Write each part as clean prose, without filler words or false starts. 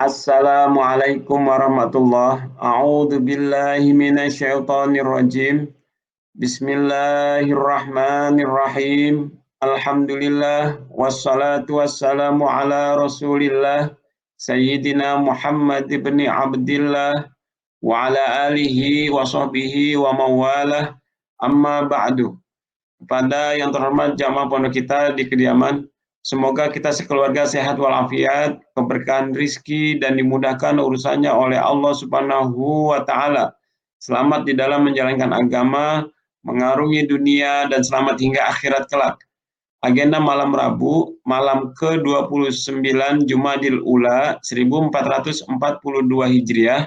Assalamualaikum warahmatullahi wabarakatuh. A'udzu billahi minasyaitonir rajim. Bismillahirrahmanirrahim. Alhamdulillah wassalatu wassalamu ala Rasulillah Sayyidina Muhammad ibn Abdillah wa ala alihi wa sahbihi wa mawalah. Amma ba'du. Kepada yang terhormat jamaah pondok kita di kediaman, semoga kita sekeluarga sehat walafiat, keberkahan rizki, dan dimudahkan urusannya oleh Allah Subhanahu wa Ta'ala. Selamat di dalam menjalankan agama, mengarungi dunia, dan selamat hingga akhirat kelak. Agenda malam Rabu, malam ke-29 Jumadil Ula 1442 Hijriah,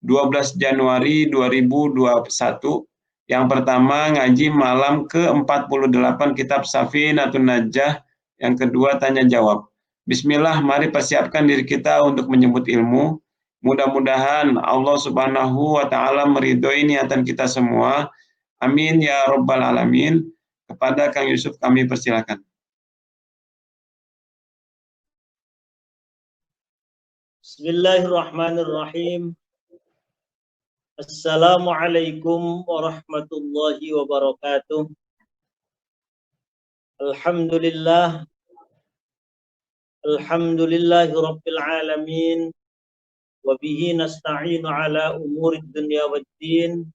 12 Januari 2021. Yang pertama, ngaji malam ke-48 Kitab Safinatun Najah. Yang kedua, tanya jawab. Bismillah, mari persiapkan diri kita untuk menyebut ilmu. Mudah-mudahan Allah Subhanahu wa Ta'ala meridhoi niatan kita semua. Amin ya Rabbal Alamin. Kepada Kang Yusuf kami persilakan. Bismillahirrahmanirrahim. Assalamualaikum warahmatullahi wabarakatuh. Alhamdulillahi rabbil alamin. Wabihi nasta'inu ala umurid dunya waddin.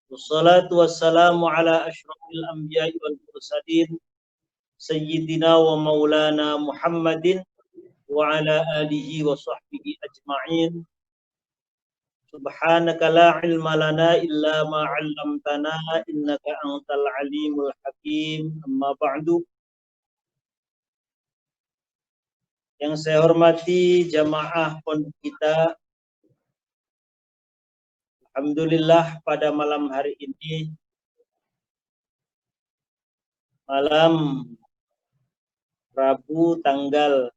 Wassalatu wassalamu ala ashrafil anbiya'i wal mursalin. Sayyidina wa maulana Muhammadin wa ala alihi wa sahbihi ajma'in. Subhanaka la ilma lana illa ma 'allamtana innaka antal alimul hakim. Amma ba'du. Yang saya hormati jamaah pondok kita, alhamdulillah pada malam hari ini, malam Rabu tanggal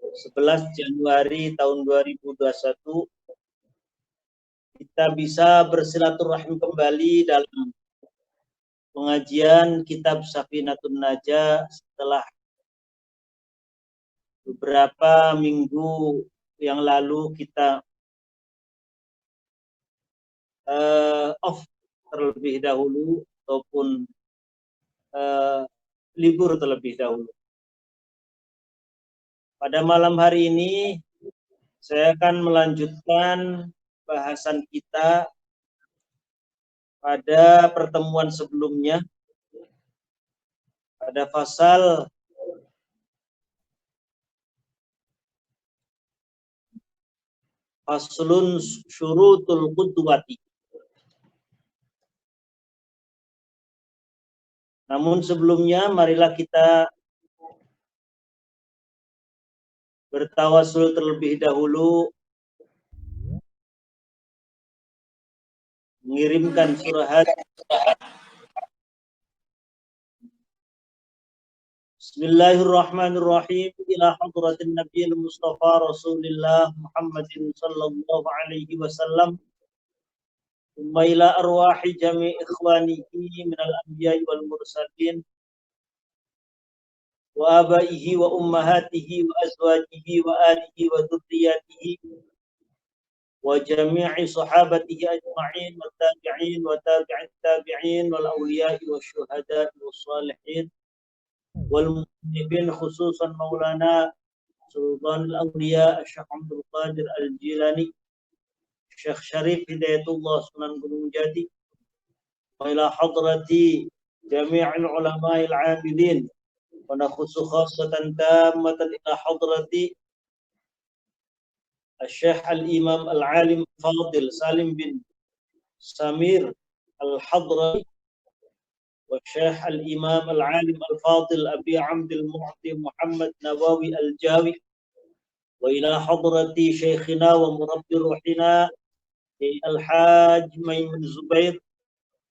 11 Januari tahun 2021, kita bisa bersilaturahim kembali dalam pengajian kitab Safinatun Najah setelah beberapa minggu yang lalu kita off terlebih dahulu ataupun libur terlebih dahulu. Pada malam hari ini saya akan melanjutkan bahasan kita pada pertemuan sebelumnya pada pasal faslun syurutul qudwati. Namun sebelumnya marilah kita bertawasul terlebih dahulu, mengirimkan surah Bismillahirrahmanirrahim ila hadratin nabiyil mustafa rasulillah Muhammadin sallallahu alaihi wasallam thumma ila arwahi jami' ikhwanihi minal anbiya'i wal mursalin wa abaihi wa ummahatihi wa azwajihi wa alihi wa dhurriyyatihi wa jami'i sahabatihi ajma'in wa tabi'in wa tabi'it tabi'in wal awliya'i wa syuhada'i wa salihin wal mu'minin khususan maulana Sultan al-Awliya Syekh Abdul Qadir al-Jilani, Syekh Syarif Hidayatullah Sunan Gunung Jati, wa ila hadrati jami'il ulama'il 'abidin wa nakhussu khassatan tammatan ila hadrati Syekh al-Imam al-Alim Fadil Salim bin Samir al-Hadrami wa Syekh al-Imam al-Alim al-Fadil Abi Abdul Mu'ti Muhammad Nawawi al-Jawi wa ila hadrati Syekhina wa murabbi ruhina al-Hajj Maimun Zubair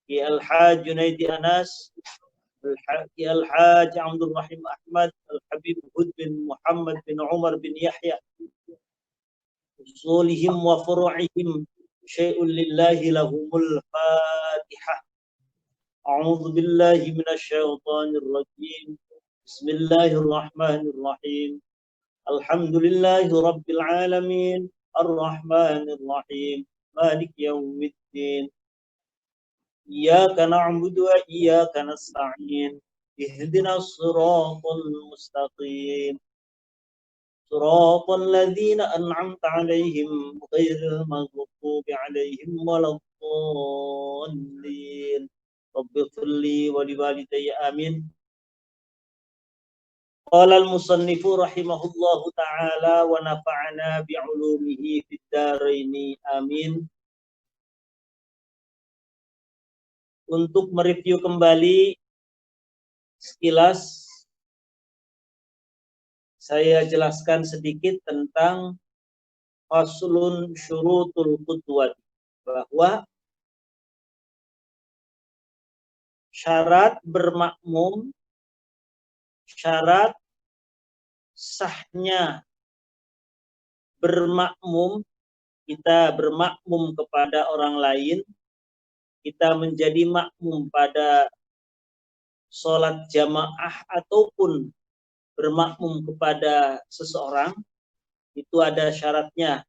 al-Hajj Junaidi Anas al-Hajj Abdul Rahim Ahmad al-Habib Hud bin Muhammad bin Umar bin Yahya usulihim wa furu'ihim syai'un lillahi lahumul Fatihah. A'udzu billahi minasy syaithanir rajim. Bismillahirrahmanirrahim. Alhamdulillahi Rabbil Alamin, Ar-Rahmanir Rahim, Malik Yawmiddin. Iyyaka na'budu wa iyyaka nasta'in. Ihdinas siratal mustaqim. Siratal ladzina an'amta 'alaihim ghairil maghdubi 'alaihim waladdallin. Rabbighfirli wa liwalidayya amin. Qala al-musannifu rahimahullahu ta'ala wa nafa'ana bi'ulumihi fid dharaini amin. Untuk mereview kembali sekilas, saya jelaskan sedikit tentang faslun syurutul qudwah, bahwa syarat bermakmum, syarat sahnya bermakmum, kita bermakmum kepada orang lain, kita menjadi makmum pada sholat jamaah ataupun bermakmum kepada seseorang, itu ada syaratnya.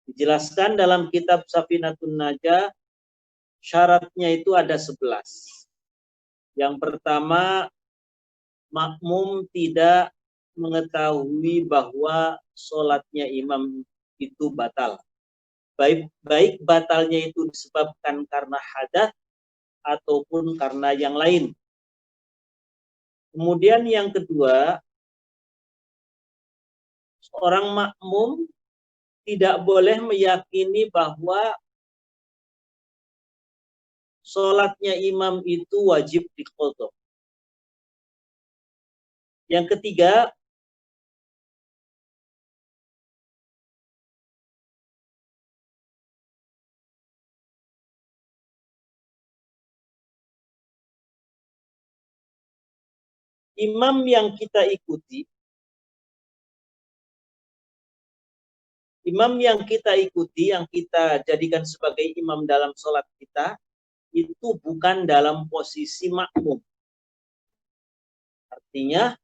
Dijelaskan dalam kitab Safinatun Najah, syaratnya itu ada 11. Yang pertama, makmum tidak mengetahui bahwa sholatnya imam itu batal. Baik batalnya itu disebabkan karena hadas ataupun karena yang lain. Kemudian yang kedua, seorang makmum tidak boleh meyakini bahwa sholatnya imam itu wajib diqodho. Yang ketiga, imam yang kita ikuti, yang kita jadikan sebagai imam dalam sholat kita, itu bukan dalam posisi makmum. Artinya,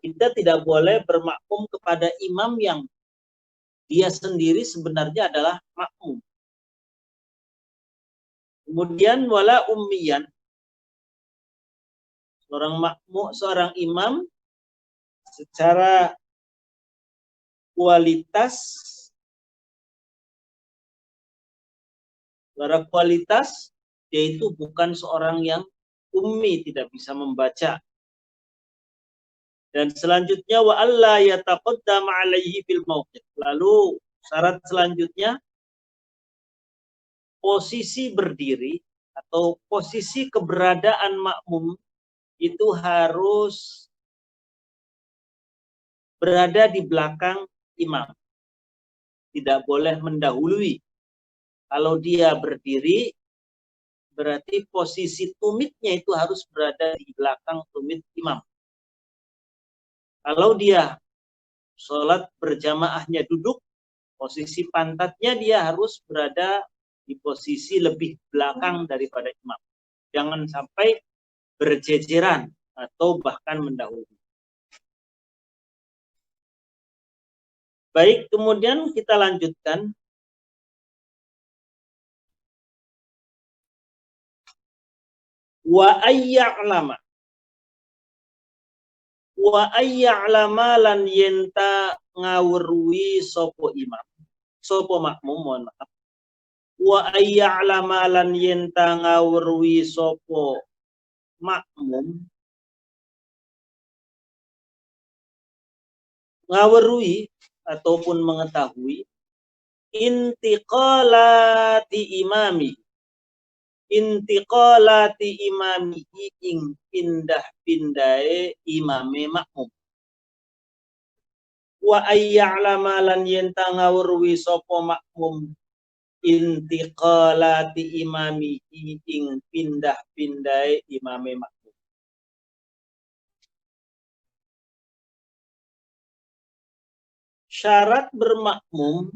kita tidak boleh bermakmum kepada imam yang dia sendiri sebenarnya adalah makmum. Kemudian wala ummiyan, seorang imam secara kualitas dia itu bukan seorang yang ummi, tidak bisa membaca. Dan selanjutnya wa alla yataqaddam alaihi fil mauqif. Lalu syarat selanjutnya, posisi berdiri atau posisi keberadaan makmum itu harus berada di belakang imam. Tidak boleh mendahului. Kalau dia berdiri, berarti posisi tumitnya itu harus berada di belakang tumit imam. Kalau dia sholat berjamaahnya duduk, posisi pantatnya dia harus berada di posisi lebih belakang daripada imam. Jangan sampai berjejeran atau bahkan mendahului. Baik, kemudian kita lanjutkan. Wa ayya'lama lan yenta ngawruhi sopo imam, sopo makmum, mohon maaf. Wa ayya'lama lan yenta ngawruhi sopo makmum, ngawruhi ataupun mengetahui intiqalati imamihi ing pindah-pindahe imame makmum. Wa ayya'lama lan yenta ngawruhi sapa makmum intiqalati imamihi ing pindah-pindahe imame makmum. Syarat bermakmum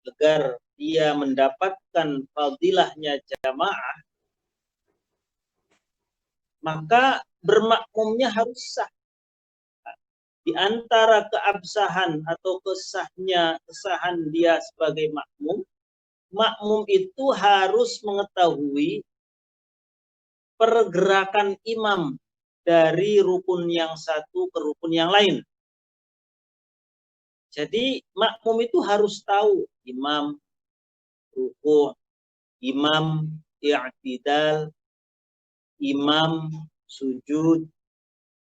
agar dia mendapatkan fadilahnya jamaah, maka bermakmumnya harus sah. Di antara keabsahan atau kesahan dia sebagai makmum, makmum itu harus mengetahui pergerakan imam dari rukun yang satu ke rukun yang lain. Jadi makmum itu harus tahu imam ruku', imam i'tidal, imam sujud,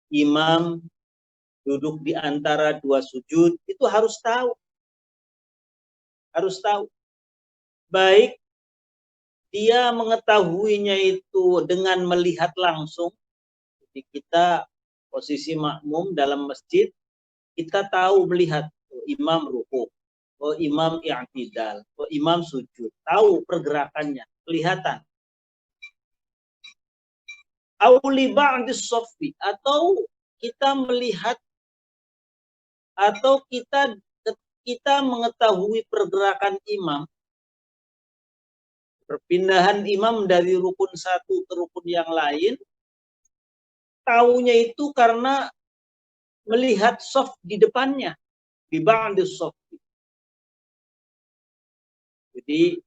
imam duduk di antara dua sujud, itu harus tahu. Harus tahu. Baik dia mengetahuinya itu dengan melihat langsung. Jadi kita posisi makmum dalam masjid, kita tahu melihat imam ruku', imam i'tidal, imam sujud, tahu pergerakannya, kelihatan. Auli ba'dis soffi, atau kita melihat atau kita mengetahui pergerakan imam, perpindahan imam dari rukun satu ke rukun yang lain, tahunya itu karena melihat soft di depannya, di ba'dis soffi. Jadi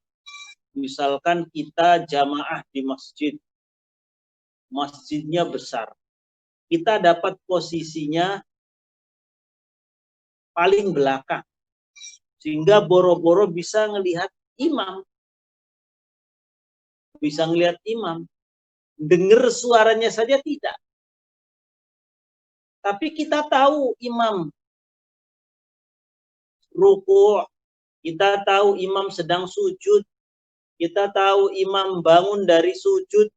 misalkan kita jamaah di masjid, masjidnya besar, kita dapat posisinya paling belakang, sehingga boro-boro bisa ngelihat imam, dengar suaranya saja tidak. Tapi kita tahu imam ruku', kita tahu imam sedang sujud, kita tahu imam bangun dari sujud.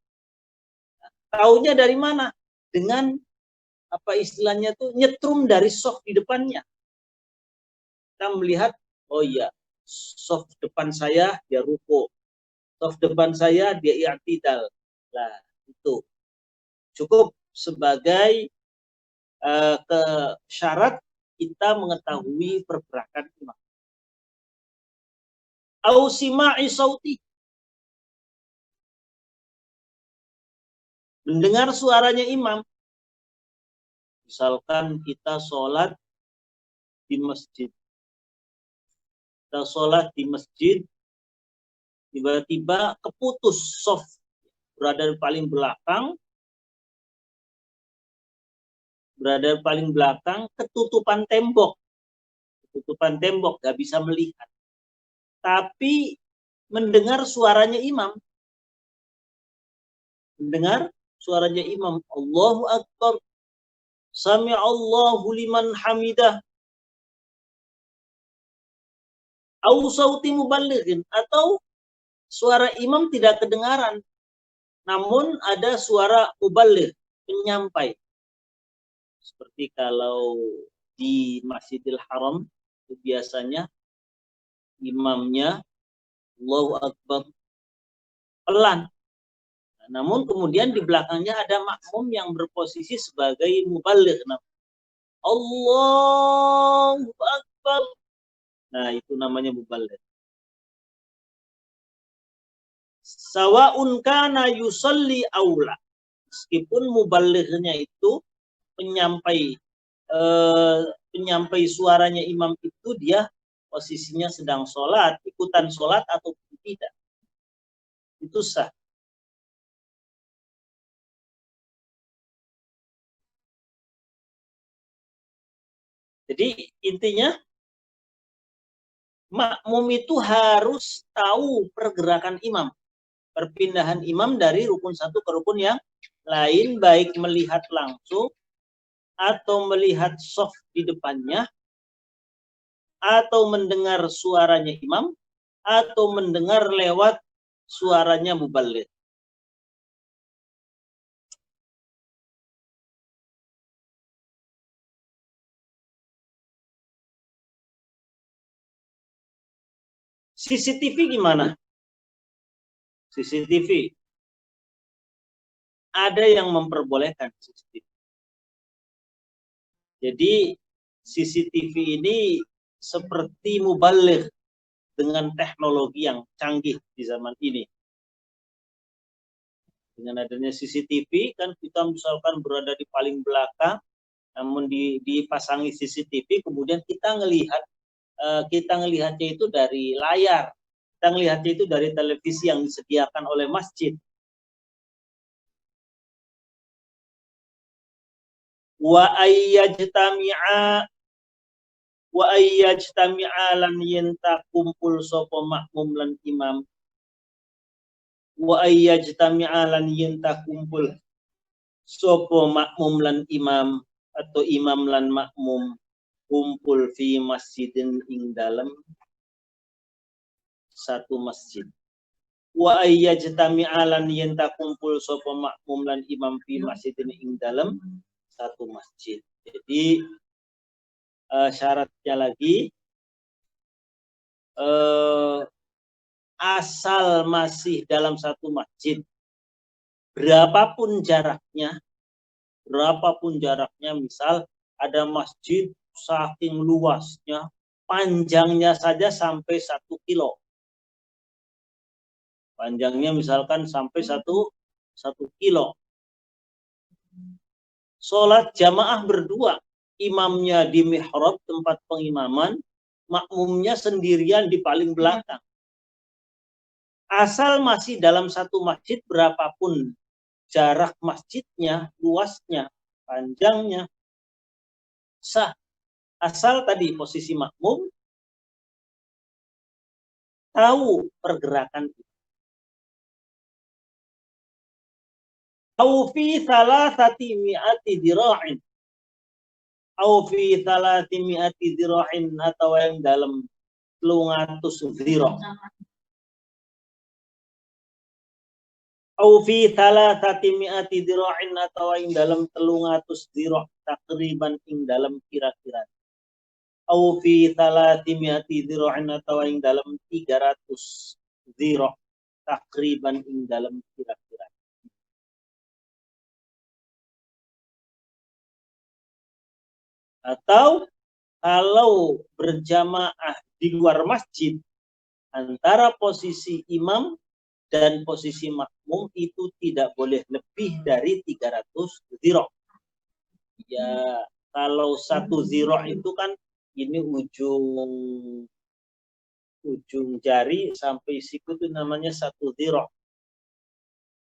Taunya dari mana? Dengan apa istilahnya tuh, nyetrum dari soft di depannya. Kita melihat, oh iya, soft depan saya dia ruku', soft depan saya dia i'tidal. Nah, itu cukup sebagai syarat kita mengetahui pergerakan imam. Au sima'i sauti, mendengar suaranya imam. Misalkan kita sholat di masjid, tiba-tiba keputus soft, berada paling belakang, ketutupan tembok, gak bisa melihat. Tapi mendengar suaranya imam, Allahu Akbar, Sami'allahu liman hamidah, au sauti muballighin, atau suara imam tidak kedengaran, namun ada suara muballigh, penyampai. Seperti kalau di Masjidil Haram, biasanya imamnya Allahu Akbar pelan. Namun kemudian di belakangnya ada makmum yang berposisi sebagai muballigh. Allahu Akbar. Nah, itu namanya muballigh. Sawa'un kana yusalli aula. Meskipun muballighnya itu penyampai suaranya imam itu dia posisinya sedang sholat, ikutan sholat atau tidak, itu sah. Jadi intinya makmum itu harus tahu pergerakan imam, perpindahan imam dari rukun satu ke rukun yang lain, baik melihat langsung atau melihat soft di depannya, atau mendengar suaranya imam, atau mendengar lewat suaranya muballigh. CCTV gimana? CCTV. Ada yang memperbolehkan CCTV. Jadi CCTV ini seperti muballigh dengan teknologi yang canggih di zaman ini. Dengan adanya CCTV kan kita misalkan berada di paling belakang, namun dipasangi CCTV, kemudian kita ngelihatnya itu dari layar, kita ngelihatnya itu dari televisi yang disediakan oleh masjid. Wa ayyajtami'a lan yenta kumpul sapa makmum lan imam. Wa ayyajtami'a lan yenta kumpul sapa makmum lan imam atau imam lan makmum kumpul fi masjidin ing dalam satu masjid. Wa ayyajtami'a lan yenta kumpul sapa makmum lan imam fi masjidin ing dalam satu masjid. Jadi syaratnya lagi asal masih dalam satu masjid, berapapun jaraknya, misal ada masjid saking luasnya, panjangnya saja sampai 1 kilo. Panjangnya misalkan sampai 1 kilo. Sholat jamaah berdua, imamnya di mihrab tempat pengimaman, makmumnya sendirian di paling belakang. Asal masih dalam satu masjid, berapapun jarak masjidnya, luasnya, panjangnya, sah. Asal tadi posisi makmum tahu pergerakan itu. Au fi thalathati mi'ati dira'in. Au fi thalathati mi'ati dira'in, atau yang dalam 300 zira'. Au fi thalathati mi'ati dira'in, atau yang dalam 300 zira', takriban ing dalam kira-kira. Au fi thalathati mi'ati dira'in, atau yang dalam 300 zira', takriban ing dalam kira-kira. Atau kalau berjamaah di luar masjid, antara posisi imam dan posisi makmum itu tidak boleh lebih dari 300 zira'. Ya, kalau 1 zira' itu kan ini ujung jari sampai siku itu namanya 1 zira'.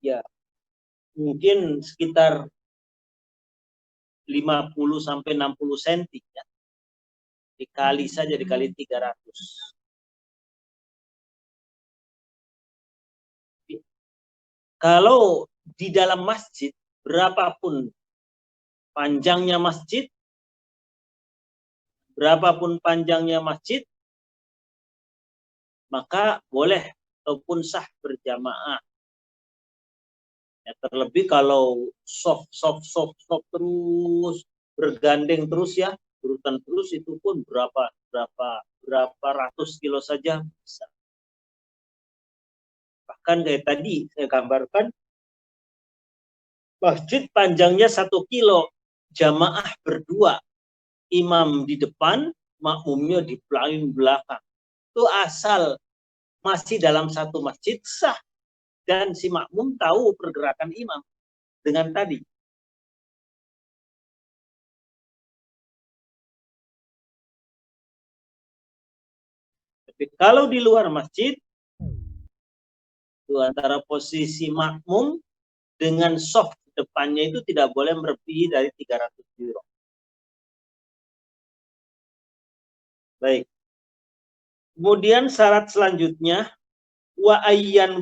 Ya, mungkin sekitar 50 sampai 60 cm ya. Dikali saja, dikali 300. Kalau di dalam masjid, berapapun panjangnya masjid, maka boleh ataupun sah berjamaah. Ya, terlebih kalau soft terus, bergandeng terus ya, berurutan terus, itu pun berapa ratus kilo saja bisa. Bahkan kayak tadi saya gambarkan, masjid panjangnya 1 kilo, jamaah berdua, imam di depan, makmumnya di paling belakang. Itu asal masih dalam satu masjid, sah. Dan si makmum tahu pergerakan imam dengan tadi. Tapi kalau di luar masjid, itu antara posisi makmum dengan soft depannya itu tidak boleh melebihi dari 300 zira'. Baik. Kemudian syarat selanjutnya, wa ayyan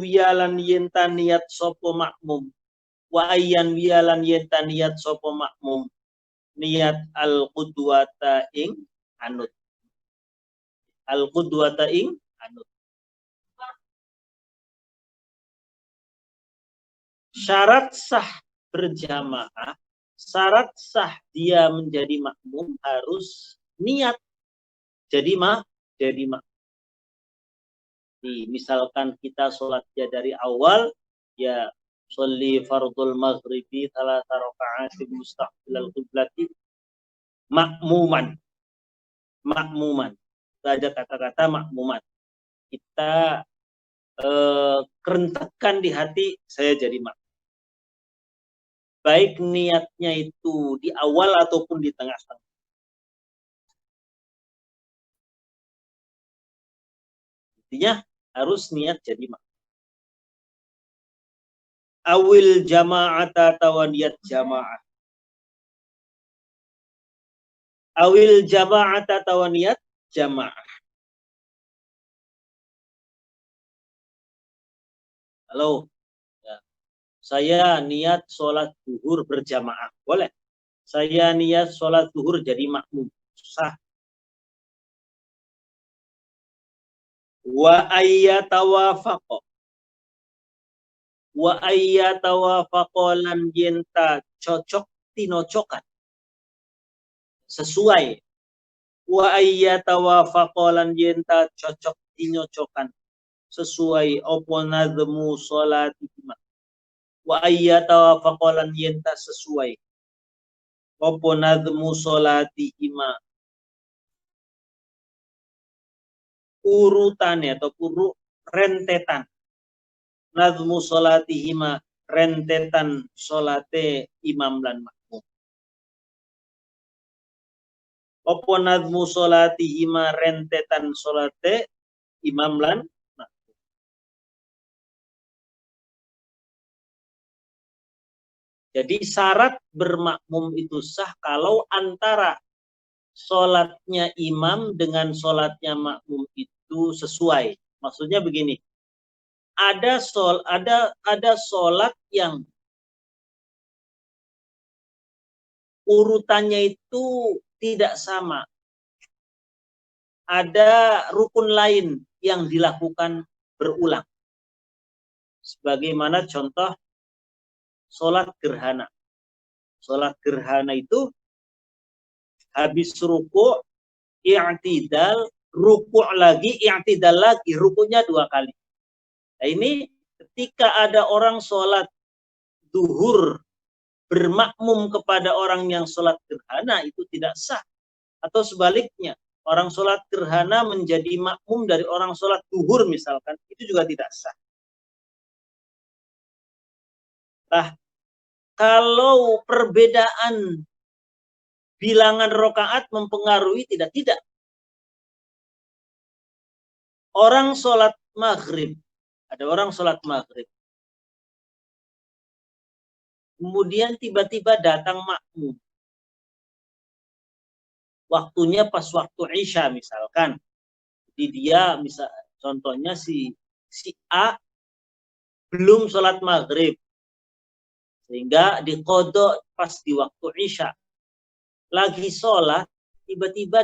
wiyalan yenta niat sopo makmum. Wa ayyan wiyalan yenta niat sopo makmum. Niat al-qudwata ing anut. Al-qudwata ing anut. Syarat sah berjamaah, syarat sah dia menjadi makmum harus niat jadi makmum. Misalkan kita sholatnya dari awal, ya sholli fardul maghribi 3 raka'atin mustaqbilal qiblati makmuman. Itu ada kata-kata makmuman. Kita kerentakan di hati, saya jadi makmum. Baik niatnya itu di awal ataupun di tengah-tengah. Intinya harus niat jadi makmum. Awil jama'ata tawaniyat jama'ah. Awil jama'ata tawaniyat jama'ah. Halo. Ya. Saya niat sholat zuhur berjamaah. Boleh. Saya niat sholat zuhur jadi makmum. Sah. Wa ayyatawafaqo. Wa ayyatawafaqo lan yenta cocok tinocokan. Sesuai. Wa ayyatawafaqo lan yenta cocok tinocokan. Sesuai opo nazmu sholatihima. Wa ayyatawafaqo lan yenta sesuai opo nazmu sholatihima. Urutannya atau rentetan. Nazmu sholatihima, rentetan sholate imam lan makmum. Opo nazmu sholatihima, rentetan sholate imam lan makmum. Jadi syarat bermakmum itu sah kalau antara sholatnya imam dengan sholatnya makmum itu sesuai. Maksudnya begini, ada sholat yang urutannya itu tidak sama. Ada rukun lain yang dilakukan berulang. Sebagaimana contoh sholat gerhana. Sholat gerhana itu habis ruku', i'tidal, ruku' lagi, i'tidal lagi, ruku'nya 2 kali. Nah ini ketika ada orang sholat duhur bermakmum kepada orang yang sholat gerhana itu tidak sah. Atau sebaliknya, orang sholat gerhana menjadi makmum dari orang sholat duhur misalkan, itu juga tidak sah. Nah, kalau perbedaan bilangan rokaat mempengaruhi tidak. Orang sholat maghrib, ada orang sholat maghrib, kemudian tiba-tiba datang makmum. Waktunya pas waktu Isya misalkan. Jadi dia contohnya si A belum sholat maghrib. Sehingga dikodok pas di waktu Isya. Lagi sholat, tiba-tiba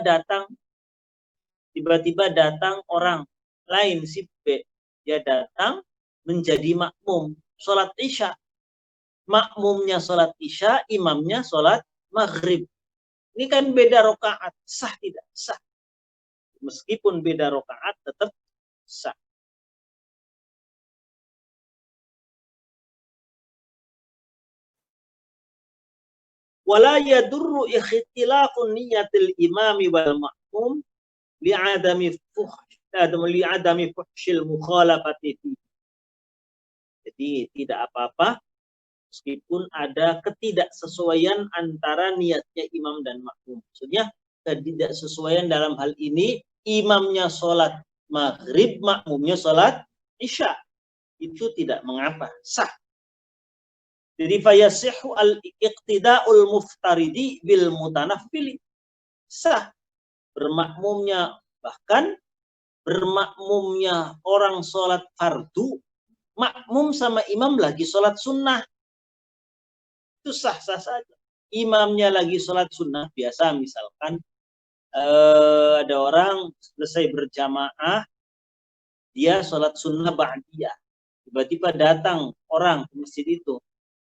datang orang lain, si B. Dia datang menjadi makmum sholat Isya. Makmumnya sholat Isya, imamnya sholat maghrib. Ini kan beda rokaat, sah tidak? Sah. Meskipun beda rokaat, tetap sah. Wala yadurru ikhtilafun niyatil imami wal makmum li'adami fuhshil mukhalafati. Jadi tidak apa-apa meskipun ada ketidaksesuaian antara niatnya imam dan makmum. Maksudnya ketidaksesuaian dalam hal ini, imamnya sholat maghrib, makmumnya sholat isya. Itu tidak mengapa, sah. Jadi fayasihu al-iqtida'ul muftaridi bil mutanaffili. Sah. Bermakmumnya, bahkan bermakmumnya orang sholat fardu, makmum sama imam lagi sholat sunnah. Itu sah-sah saja. Imamnya lagi sholat sunnah, biasa misalkan ada orang selesai berjamaah, dia sholat sunnah ba'diyah. Tiba-tiba datang orang ke masjid itu,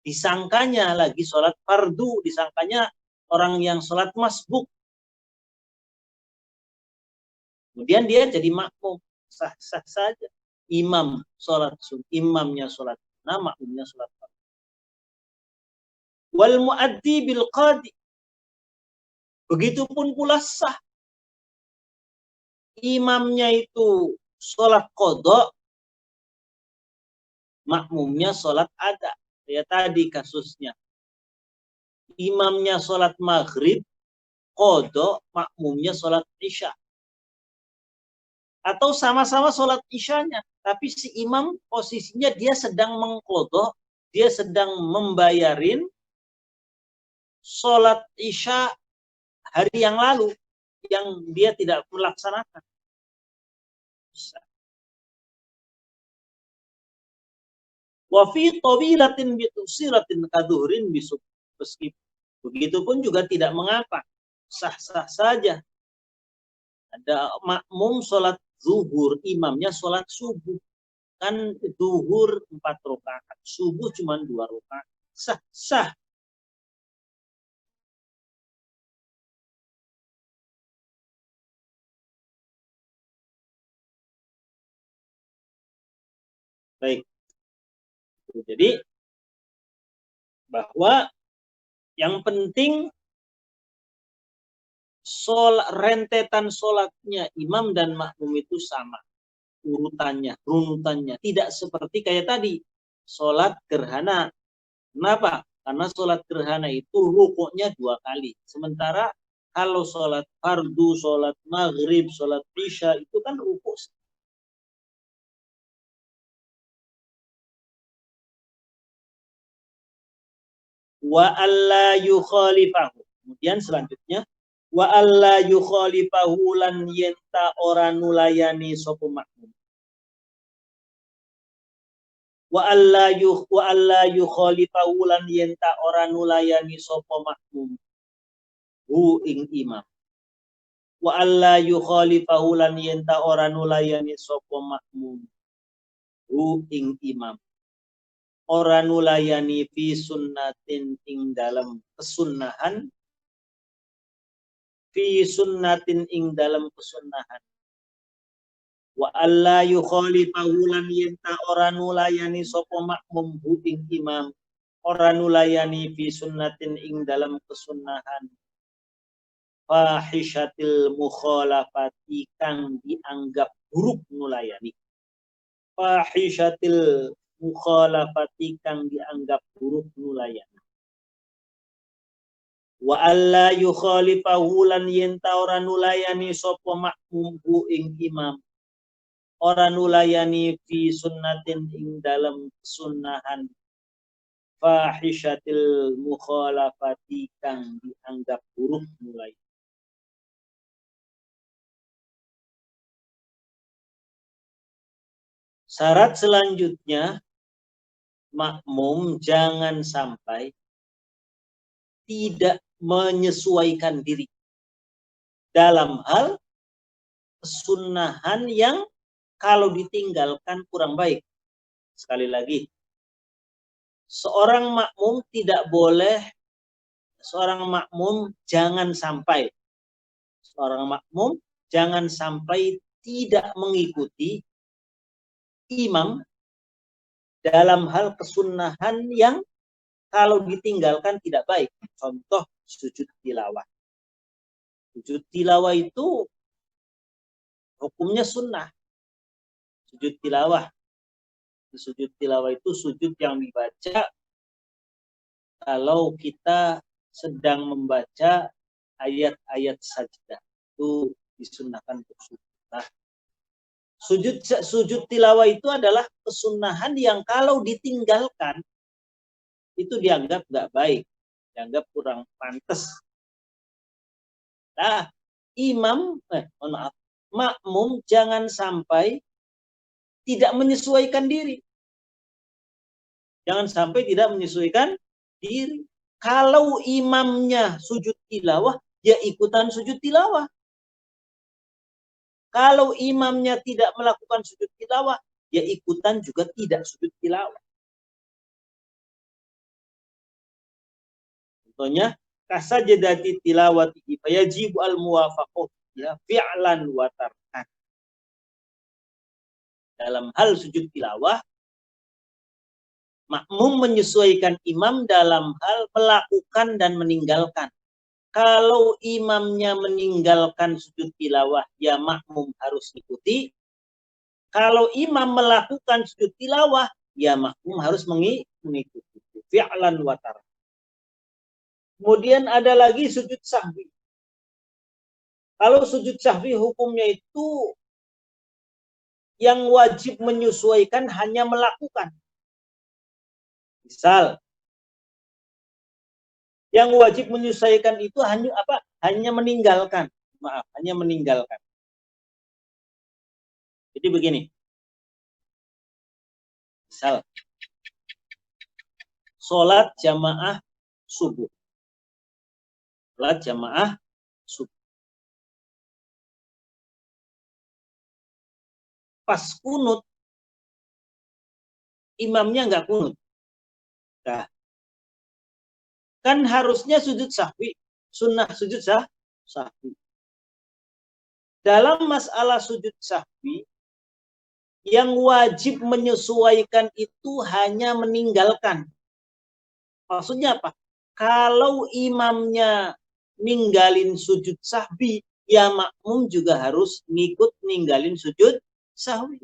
disangkanya lagi sholat fardu, disangkanya orang yang sholat masbuk. Kemudian dia jadi makmum, sah-sah saja. Imam sholat sunnah, imamnya sholat sunnah, makmumnya sholat fardu. Wal muaddi bil qadi. Begitupun pula sah. Imamnya itu sholat qadha, makmumnya sholat ada. Ya tadi kasusnya. Imamnya sholat maghrib, qadha, makmumnya sholat isya. Atau sama-sama sholat isyanya, tapi si imam posisinya dia sedang mengqadha, dia sedang membayarin sholat isya hari yang lalu yang dia tidak melaksanakan. Wa fi tawilatin bi tusiratin kadhuhrin bisub. Begitupun juga tidak mengapa, sah-sah saja. Ada makmum sholat zuhur, imamnya sholat subuh. Kan zuhur 4 rakaat, subuh cuma 2 rakaat. Sah-sah. Baik. Jadi bahwa yang penting rentetan sholatnya imam dan makmum itu sama. Urutannya, runutannya. Tidak seperti kayak tadi. Sholat gerhana. Kenapa? Karena sholat gerhana itu rukuknya 2 kali. Sementara kalau sholat fardu, sholat maghrib, sholat isya itu kan rukuk. Wa alla yukhalifahu. Kemudian selanjutnya wa alla yukhalifahu lan yenta ora nulayani sapa makmum. Wa alla yukhalifahu lan yenta ora nulayani sapa makmum. Hu ing imam. Wa alla yukhalifahu lan yenta ora nulayani sapa makmum. Hu ing imam. Ora nulayani fi sunnatin ing dalam kesunnahan, fi sunnatin ing dalam kesunnahan. Wa alla yukhalifahu lan yenta ora nulayani sapa makmum hu ing imam, ora nulayani fi sunnatin ing dalam kesunnahan. Fahishatil mukhalafati kang dianggap buruk nulayani. Fahishatil mukhalafati kang dianggap buruk nulayani. Wa alla yukhalifahu lan yenta ora nulayani sapa makmum hu ing imam, ora nulayani fi sunnatin ing dalam sunnahan. Fahishatil mukhalafati kang dianggap buruk nulayani. Syarat selanjutnya, makmum jangan sampai tidak menyesuaikan diri dalam hal kesunahan yang kalau ditinggalkan kurang baik. Sekali lagi, seorang makmum jangan sampai tidak mengikuti imam dalam hal kesunahan yang kalau ditinggalkan tidak baik. Contoh sujud tilawah. Sujud tilawah itu hukumnya sunnah. Sujud tilawah. Sujud tilawah itu sujud yang dibaca kalau kita sedang membaca ayat-ayat sajdah. Itu disunnahkan untuk sujud. Nah, sujud tilawah itu adalah kesunahan yang kalau ditinggalkan itu dianggap nggak baik, dianggap kurang pantas. Nah, makmum jangan sampai tidak menyesuaikan diri. Jangan sampai tidak menyesuaikan diri. Kalau imamnya sujud tilawah, ya ikutan sujud tilawah. Kalau imamnya tidak melakukan sujud tilawah, ya ikutan juga tidak sujud tilawah. Contohnya, kasajadati tilawati fayajibu al-muwafaqah ya fi'lan wa tarkan. Dalam hal sujud tilawah, makmum menyesuaikan imam dalam hal melakukan dan meninggalkan. Kalau imamnya meninggalkan sujud tilawah, ya makmum harus ikuti. Kalau imam melakukan sujud tilawah, ya makmum harus mengikuti. Fi'lan wa tarkan. Kemudian ada lagi sujud sahwi. Kalau sujud sahwi hukumnya itu yang wajib menyesuaikan hanya melakukan. Misal, yang wajib menyesuaikan itu hanya apa? Hanya meninggalkan. Maaf, hanya meninggalkan. Jadi begini. Misal, sholat jamaah subuh. Sholat jamaah subuh. Pas kunut, imamnya nggak kunut. Nah, kan harusnya sujud sahwi, sunnah sujud sahwi. Dalam masalah sujud sahwi, yang wajib menyesuaikan itu hanya meninggalkan. Maksudnya apa? Kalau imamnya ninggalin sujud sahwi, ya makmum juga harus ngikut ninggalin sujud sahwi.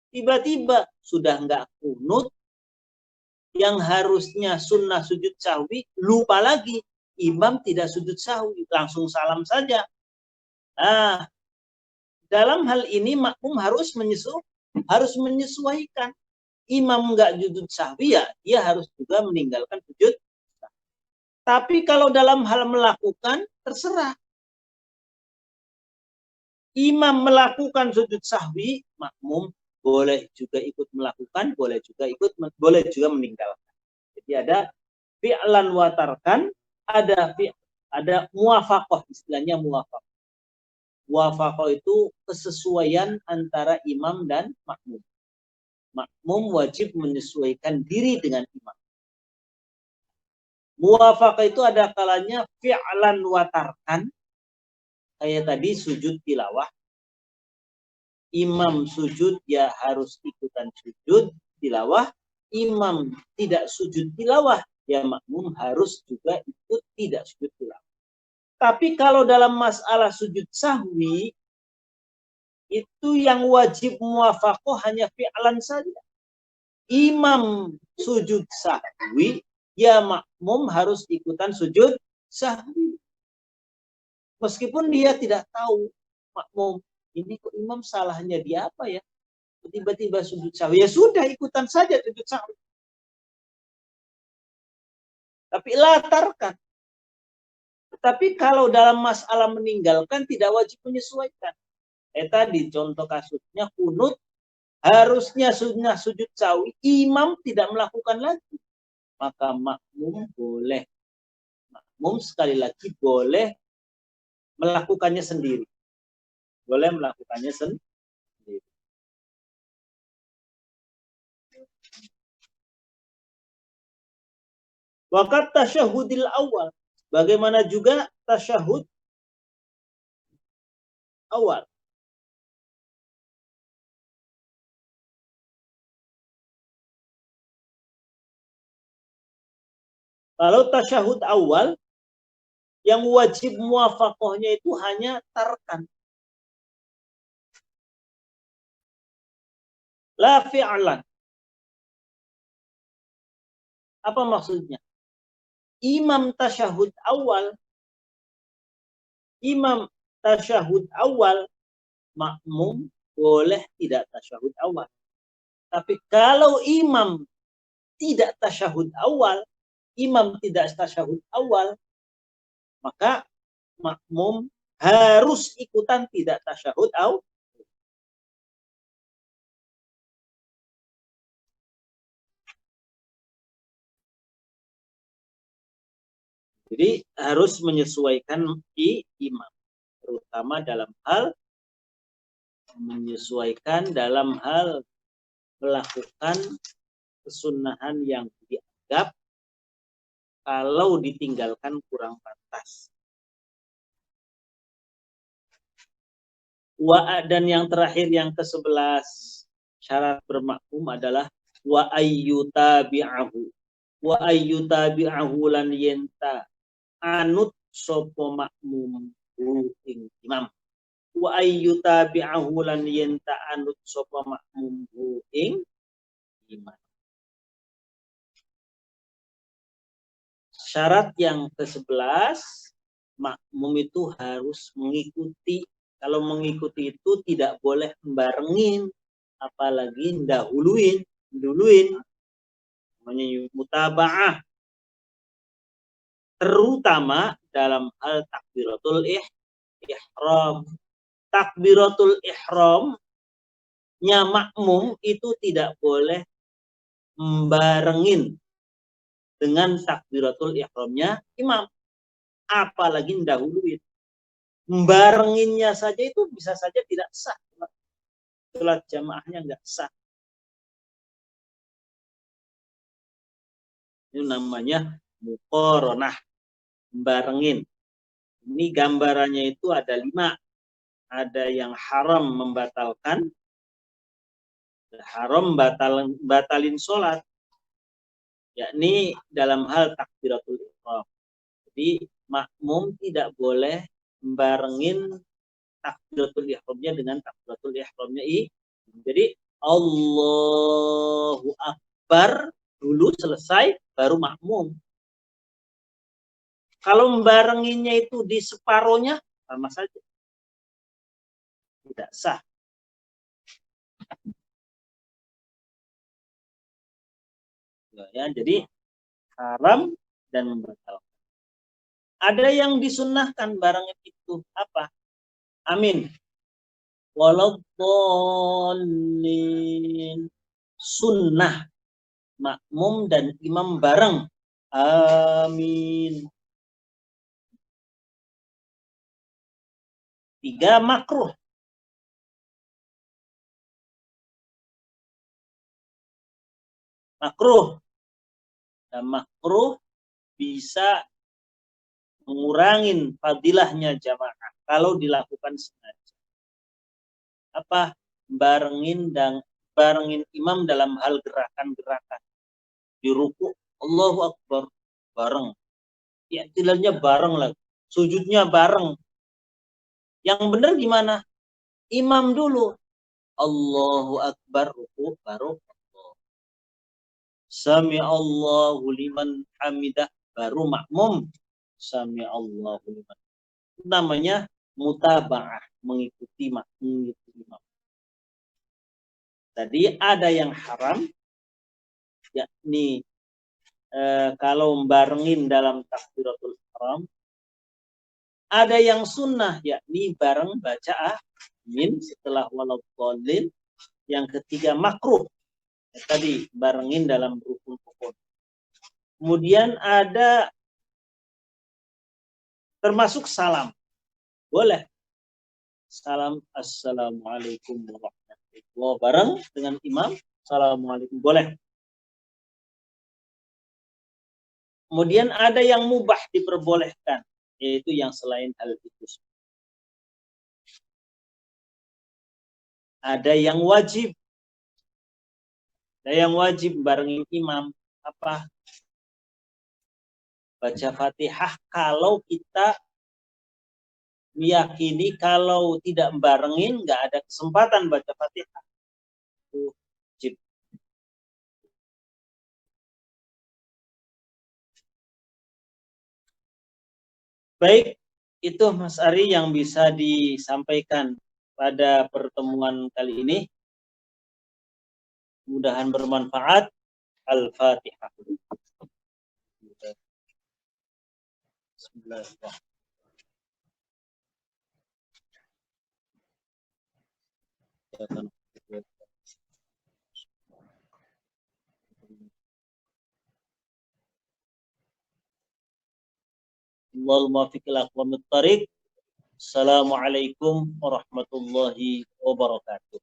Tiba-tiba sudah nggak kunut, yang harusnya sunnah sujud sahwi, lupa lagi. Imam tidak sujud sahwi, langsung salam saja. Nah, dalam hal ini makmum harus menyesuaikan. Imam nggak sujud sahwi, ya dia harus juga meninggalkan sujud sahwi. Tapi kalau dalam hal melakukan, terserah. Imam melakukan sujud sahwi, makmum boleh juga ikut melakukan, boleh juga meninggalkan. Jadi ada fi'lan wa tarkan, ada muwafaqah, istilahnya muwafaqah. Muwafaqah itu kesesuaian antara imam dan makmum. Makmum wajib menyesuaikan diri dengan imam. Muwafaqah itu ada kalanya fi'lan wa tarkan, kayak tadi sujud tilawah. Imam sujud, ya harus ikutan sujud tilawah. Imam tidak sujud tilawah, ya makmum harus juga ikut tidak sujud tilawah. Tapi kalau dalam masalah sujud sahwi, itu yang wajib muwafaqah hanya fi'lan saja. Imam sujud sahwi, ya makmum harus ikutan sujud sahwi. Meskipun dia tidak tahu, makmum, ini kok imam salahnya dia apa ya? Tiba-tiba sujud sahwi. Ya sudah, ikutan saja sujud sahwi. Tapi latarkan. Tapi kalau dalam masalah meninggalkan, tidak wajib menyesuaikan. Tadi contoh kasusnya kunut, harusnya sunnah sujud sahwi, imam tidak melakukan lagi. Maka makmum boleh. Makmum sekali lagi boleh melakukannya sendiri. Boleh melakukannya sendiri. Waqat tasyahudil awal. Bagaimana juga tasyahud awal. Kalau tasyahud awal, yang wajib muwafaqahnya itu hanya tarkan. La fi'lan. Apa maksudnya? Imam tasyahud awal, makmum boleh tidak tasyahud awal. Tapi kalau imam tidak tasyahud awal, maka makmum harus ikutan tidak tasyahud awal. Jadi harus menyesuaikan imam, terutama dalam hal melakukan kesunahan yang dianggap kalau ditinggalkan kurang pantas. Dan yang terakhir, yang ke-11 syarat bermakmum adalah wa ayyutabi'ahu. Wa ayyutabi'ahu lan yenta anut sopo makmum ing imam. wa ayyutabi'ahu lan yen ta'anut sapa makmum ing imam. Syarat yang ke-11, makmum itu harus mengikuti. Kalau mengikuti itu tidak boleh membarengin, apalagi duluin, namanya mutaba'ah. Terutama dalam hal takbiratul ihram. Takbiratul ihramnya makmum itu tidak boleh membarengin dengan takbiratul ihramnya imam, apalagi dahuluin. Membarenginnya saja itu bisa saja tidak sah. Sholat jamaahnya nggak sah. Ini namanya muqaranah, membarengin. Ini gambarannya itu ada 5. Ada yang haram membatalkan, haram batalin sholat, yakni dalam hal takbiratul ihram. Jadi makmum tidak boleh membarengin takbiratul ihramnya dengan takbiratul ihramnya Jadi Allahu Akbar dulu selesai baru makmum. Kalau membarenginnya itu di separohnya sama saja, tidak sah. Ya, jadi haram dan membatalkan. Ada yang disunnahkan barangnya itu apa? Amin. Waladdallin. Sunnah makmum dan imam bareng. Amin. 3 makruh. Makruh. Dan makruh bisa mengurangi fadilahnya jamaah kalau dilakukan sengaja. Apa? Barengin imam dalam hal gerakan-gerakan. Di ruku Allahu Akbar bareng. Ya, tilanya bareng lah. Sujudnya bareng. Yang benar gimana? Imam dulu. Allahu Akbar ruku baru Allah. Sami Allahu liman hamidah baru makmum. Sami Allahu liman. Namanya mutaba'ah, mengikuti makmum. Tadi ada yang haram, yakni kalau membarengin dalam takbiratul ihram. Ada yang sunnah, yakni bareng baca amin setelah waladdallin. Yang ketiga makruh, tadi barengin dalam rukun-rukun. Kemudian ada termasuk salam, boleh salam assalamualaikum warahmatullahi wabarakatuh bareng dengan imam, assalamualaikum boleh. Kemudian ada yang mubah diperbolehkan, yaitu yang selain hal itu. Ada yang wajib. Ada yang wajib barengin imam. Apa? Baca Fatihah kalau kita meyakini kalau tidak barengin nggak ada kesempatan baca Fatihah. Itu wajib. Baik, itu Mas Ari yang bisa disampaikan pada pertemuan kali ini. Mudah-mudahan bermanfaat. Al-Fatihah. Bismillahirrahmanirrahim. Allahumma fiqil aqwamit tariq. Assalamualaikum warahmatullahi wabarakatuh.